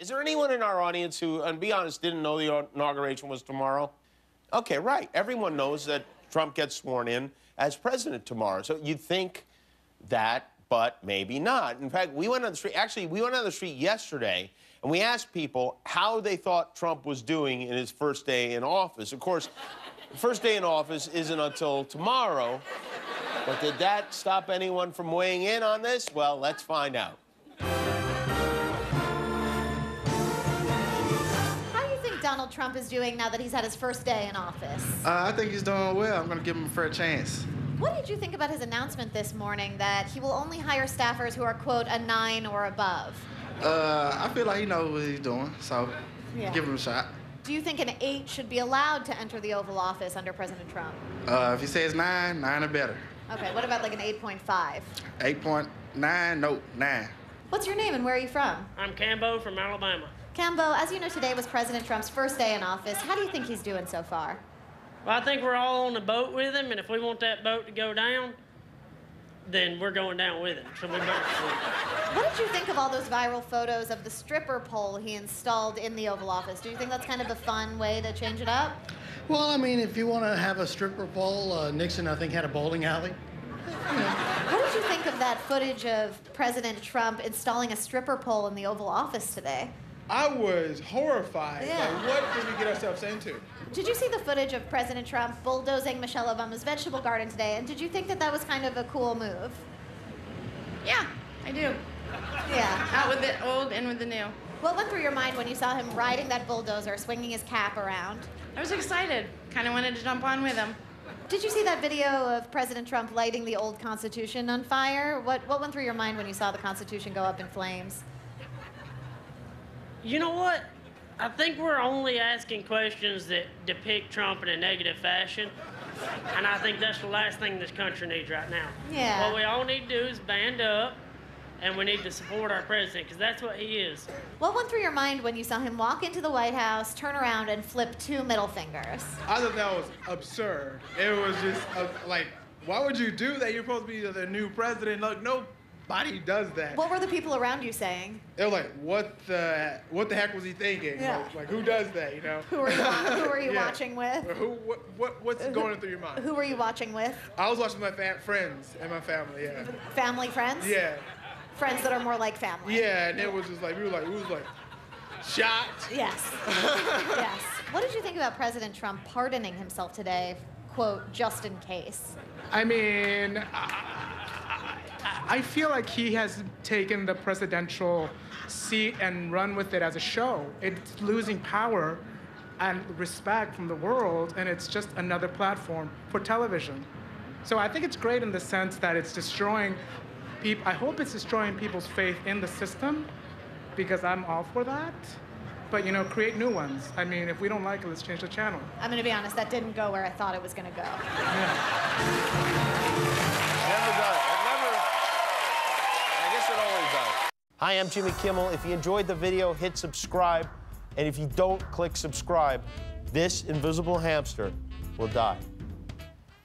Is there anyone in our audience who, and be honest, didn't know the inauguration was tomorrow? Okay, right. Everyone knows that Trump gets sworn in as president tomorrow. So you'd think that, but maybe not. In fact, we went on the street. Actually, we went on the street yesterday, and we asked people how they thought Trump was doing in his first day in office. Of course, the first day in office isn't until tomorrow. But did that stop anyone from weighing in on this? Well, let's find out. Donald Trump is doing now that he's had his first day in office? I think he's doing well. I'm going to give him a fair chance. What did you think about his announcement this morning that he will only hire staffers who are, quote, a 9 or above? I feel like he knows what he's doing, so give him a shot. Do you think an 8 should be allowed to enter the Oval Office under President Trump? If he says 9, 9 or better. Okay, what about like an 8.5? 8.9, no, 9. What's your name and where are you from? I'm Cambo from Alabama. Cambo, as you know, today was President Trump's first day in office. How do you think he's doing so far? Well, I think we're all on the boat with him, and if we want that boat to go down, then we're going down with him. So we better sleep. What did you think of all those viral photos of the stripper pole he installed in the Oval Office? Do you think that's kind of a fun way to change it up? Well, I mean, if you want to have a stripper pole, Nixon, I think, had a bowling alley. What did you think of that footage of President Trump installing a stripper pole in the Oval Office today? I was horrified. Yeah. Like, what did we get ourselves into? Did you see the footage of President Trump bulldozing Michelle Obama's vegetable garden today? And did you think that that was kind of a cool move? Yeah, I do. Yeah. Out with the old, in with the new. What went through your mind when you saw him riding that bulldozer, swinging his cap around? I was excited. Kind of wanted to jump on with him. Did you see that video of President Trump lighting the old Constitution on fire? What went through your mind when you saw the Constitution go up in flames? You know what? I think we're only asking questions that depict Trump in a negative fashion, and I think that's the last thing this country needs right now. Yeah. What we all need to do is band up, and we need to support our president, because that's what he is. What went through your mind when you saw him walk into the White House, turn around, and flip 2 middle fingers? I thought that was absurd. It was just, like, why would you do that? You're supposed to be the new president. Look, nobody does that. What were the people around you saying? They were like, what the heck was he thinking? Yeah. Like, who does that, you know? Who are you watching with? What's going through your mind? Who were you watching with? I was watching my friends and my family, yeah. Family friends? Yeah. Friends that are more like family. Yeah, and it was just like, we was like, shocked. Yes. Yes. What did you think about President Trump pardoning himself today, quote, just in case? I mean, I feel like he has taken the presidential seat and run with it as a show. It's losing power and respect from the world, and it's just another platform for television. So I think it's great in the sense that it's destroying people. I hope it's destroying people's faith in the system, because I'm all for that. But, you know, create new ones. I mean, if we don't like it, let's change the channel. I'm going to be honest, that didn't go where I thought it was going to go. Never does. I guess it always does. Hi, I'm Jimmy Kimmel. If you enjoyed the video, hit subscribe. And if you don't click subscribe, this invisible hamster will die.